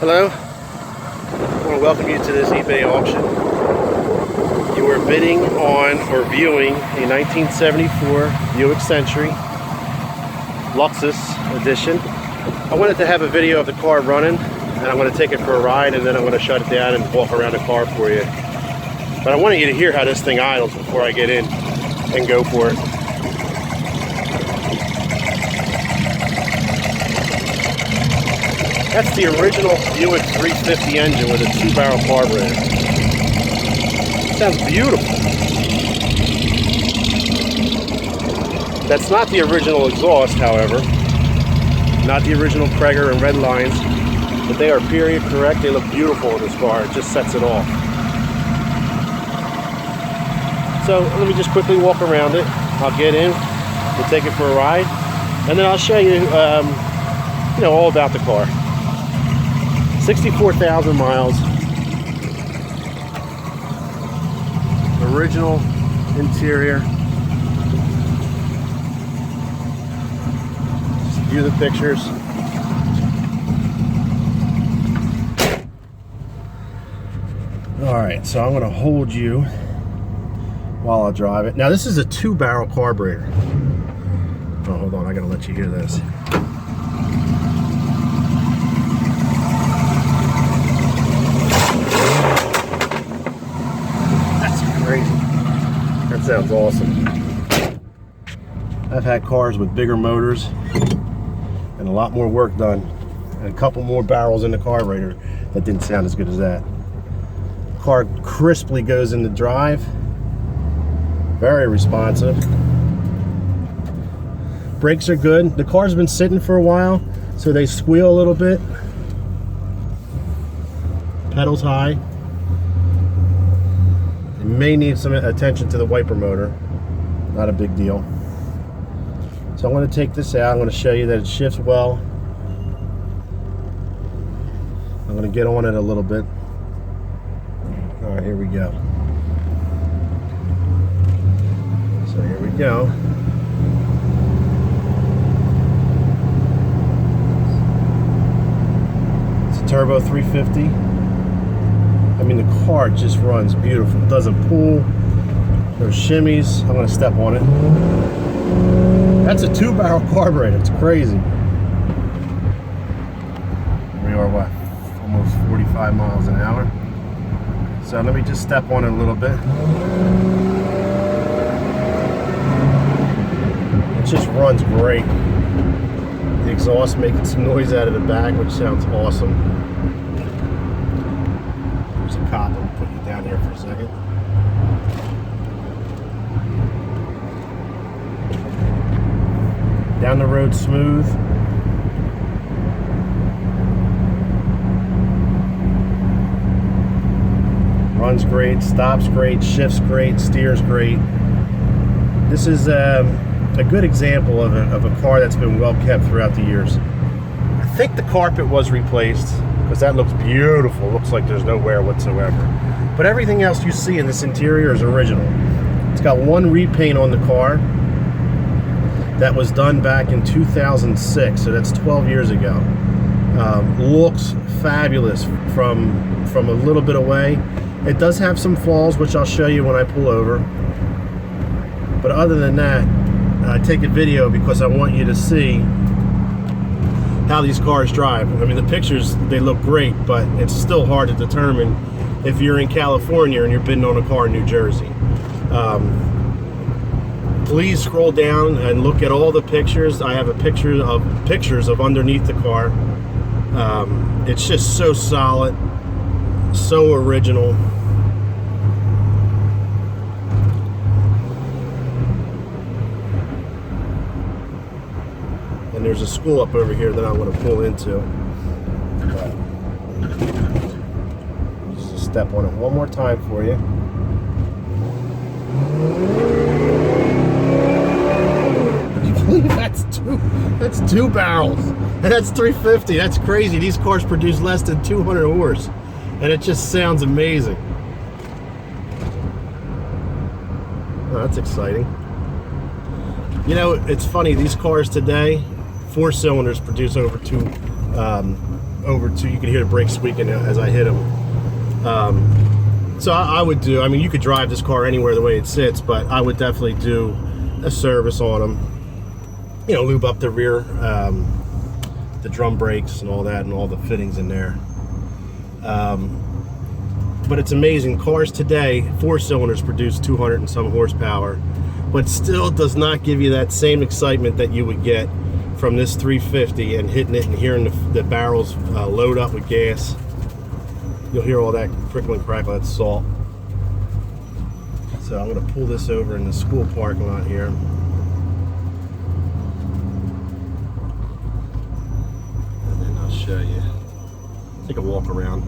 Hello, I want to welcome you to this eBay auction. You are bidding on or viewing a 1974 Buick Century Luxus edition. I wanted to have a video of the car running, and I'm going to take it for a ride, and then I'm going to shut it down and walk around the car for you. But I wanted you to hear how this thing idles before I get in and go for it. That's the original Buick 350 engine with a 2-barrel carburetor. Sounds beautiful. That's not the original exhaust, however. Not the original Prager and red lines, but they are period correct. They look beautiful in this car. It just sets it off. So let me just quickly walk around it. I'll get in, we'll take it for a ride, and then I'll show you, all about the car. 64,000 miles. Original interior. Just view the pictures. Alright, so I'm going to hold you while I drive it. Now this is a 2-barrel carburetor. Oh, hold on, I got to let you hear this. That sounds awesome. I've had cars with bigger motors and a lot more work done, and a couple more barrels in the carburetor that didn't sound as good as that. Car crisply goes into drive, very responsive. Brakes are good. The car's been sitting for a while, so they squeal a little bit. Pedals high. May need some attention to the wiper motor. Not a big deal. So I'm going to take this out. I'm going to show you that it shifts well. I'm going to get on it a little bit. All right, here we go. So here we go. It's a turbo 350. I mean, the car just runs beautiful. It doesn't pull. There's shimmies. I'm going to step on it. That's a 2-barrel carburetor. It's crazy. We are, what, almost 45 miles an hour. So let me just step on it a little bit. It just runs great. The exhaust making some noise out of the back, which sounds awesome. A cop. I'll put you down here for a second. Down the road smooth. Runs great, stops great, shifts great, steers great. This is a good example of a car that's been well kept throughout the years. I think the carpet was replaced, because that looks beautiful. Looks like there's no wear whatsoever. But everything else you see in this interior is original. It's got one repaint on the car that was done back in 2006, so that's 12 years ago. Looks fabulous from a little bit away. It does have some flaws, which I'll show you when I pull over. But other than that, I take a video because I want you to see how these cars drive. I mean, the pictures, they look great, but it's still hard to determine if you're in California and you're bidding on a car in New Jersey. Please scroll down and look at all the pictures. I have pictures of underneath the car. It's just so solid, so original. And there's a school up over here that I want to pull into. Just step on it one more time for you. Can you believe that's two barrels? And that's 350. That's crazy. These cars produce less than 200 horse. And it just sounds amazing. Oh, that's exciting. You know, it's funny, these cars today, 4 cylinders produce over over to, you can hear the brakes squeaking as I hit them. So I would do, I mean, you could drive this car anywhere the way it sits, but I would definitely do a service on them. You know, lube up the rear, the drum brakes and all that, and all the fittings in there. But it's amazing. Cars today, 4 cylinders produce 200 and some horsepower, but still does not give you that same excitement that you would get from this 350 and hitting it and hearing the barrels load up with gas. You'll hear all that crickle and crackle, that's salt. So I'm going to pull this over in the school parking lot here. And then I'll show you. Take a walk around.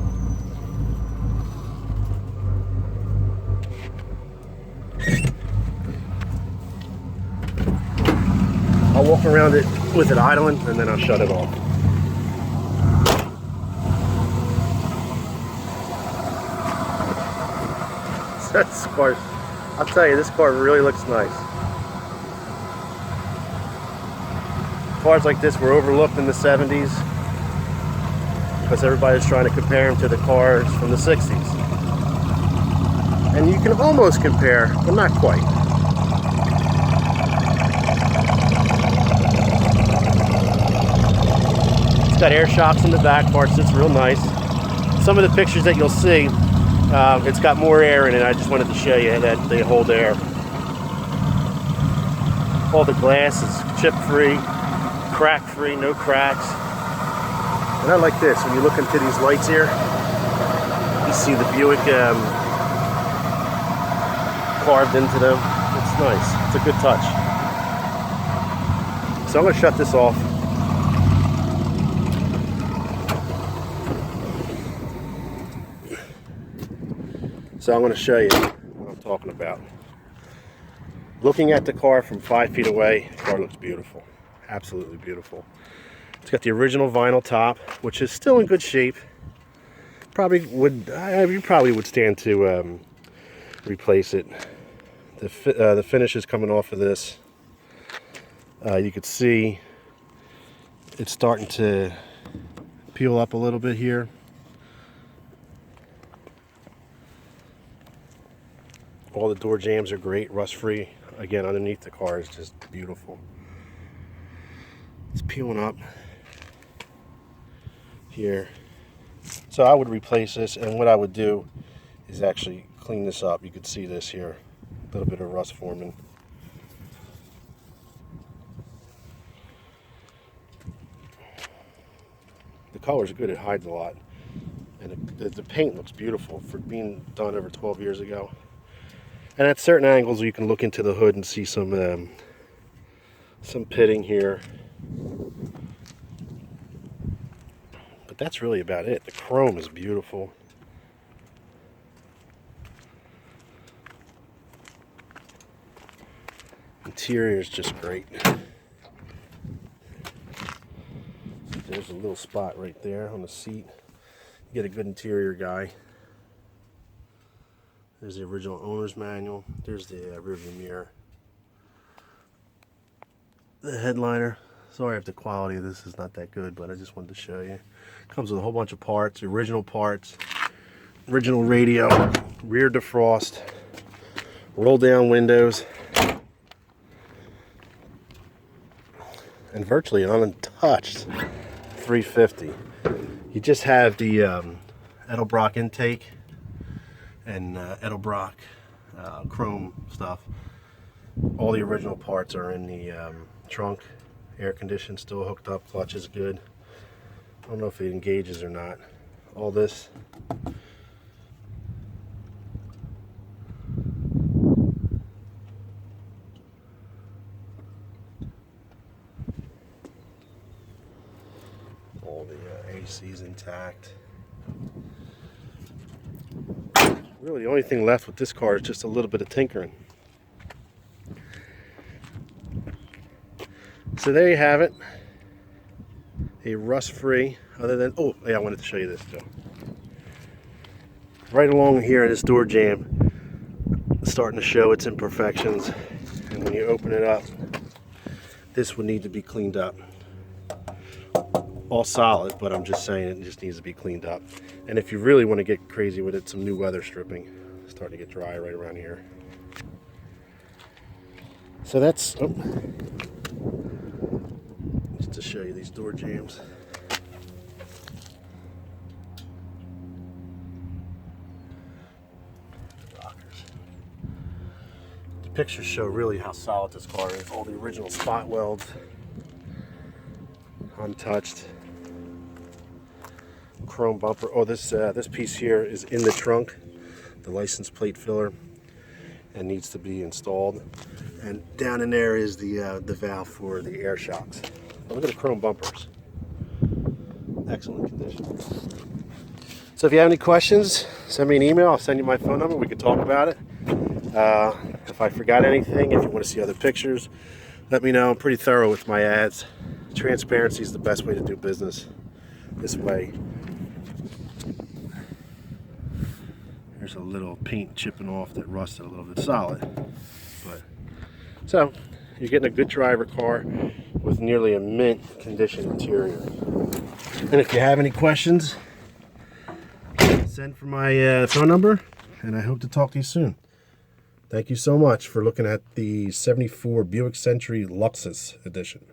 I'll walk around it with it idling, and then I'll shut it off. This car, I'll tell you, this car really looks nice. Cars like this were overlooked in the 70s because everybody was trying to compare them to the cars from the 60s. And you can almost compare, but not quite. It's got air shocks in the back part, so it's real nice. Some of the pictures that you'll see, it's got more air in it. I just wanted to show you that they hold air. All the glass is chip-free, crack-free, no cracks. And I like this. When you look into these lights here, you see the Buick carved into them. It's nice. It's a good touch. So I'm going to shut this off. So I'm going to show you what I'm talking about. Looking at the car from 5 feet away, the car looks beautiful. Absolutely beautiful. It's got the original vinyl top, which is still in good shape. You probably would stand to replace it. The finish is coming off of this. You could see it's starting to peel up a little bit here. All the door jambs are great, rust-free. Again, underneath the car is just beautiful. It's peeling up here. So I would replace this, and what I would do is actually clean this up. You could see this here, a little bit of rust forming. The color's good, it hides a lot. And the paint looks beautiful for being done over 12 years ago. And at certain angles, you can look into the hood and see some pitting here. But that's really about it. The chrome is beautiful. Interior is just great. There's a little spot right there on the seat. You get a good interior guy. There's the original owner's manual. There's the rearview mirror. The headliner. Sorry if the quality of this is not that good, but I just wanted to show you. Comes with a whole bunch of parts, original radio, rear defrost, roll down windows, and virtually an untouched 350. You just have the Edelbrock intake and Edelbrock chrome stuff. All the original parts are in the trunk. Air conditioning still hooked up. Clutch is good. I don't know if it engages or not. All this. All the AC is intact. Really, the only thing left with this car is just a little bit of tinkering. So there you have it. A rust-free, other than, oh yeah, I wanted to show you this too. Right along here, this door jamb is starting to show its imperfections. And when you open it up, this would need to be cleaned up. all solid, but I'm just saying it just needs to be cleaned up. And if you really want to get crazy with it, some new weather stripping. It's starting to get dry right around here. So that's, just to show you these door jambs. The pictures show really how solid this car is. All the original spot welds, untouched. Chrome bumper. Oh, this piece here is in the trunk, the license plate filler, and needs to be installed. And down in there is the valve for the air shocks. Look at the chrome bumpers. Excellent condition. So if you have any questions, send me an email. I'll send you my phone number. We can talk about it. If I forgot anything, if you want to see other pictures, let me know. I'm pretty thorough with my ads. Transparency is the best way to do business. This way. There's a little paint chipping off that rusted a little bit solid. But so you're getting a good driver car with nearly a mint condition interior. And if you have any questions, send for my phone number, and I hope to talk to you soon. Thank you so much for looking at the '74 Buick Century Luxus edition.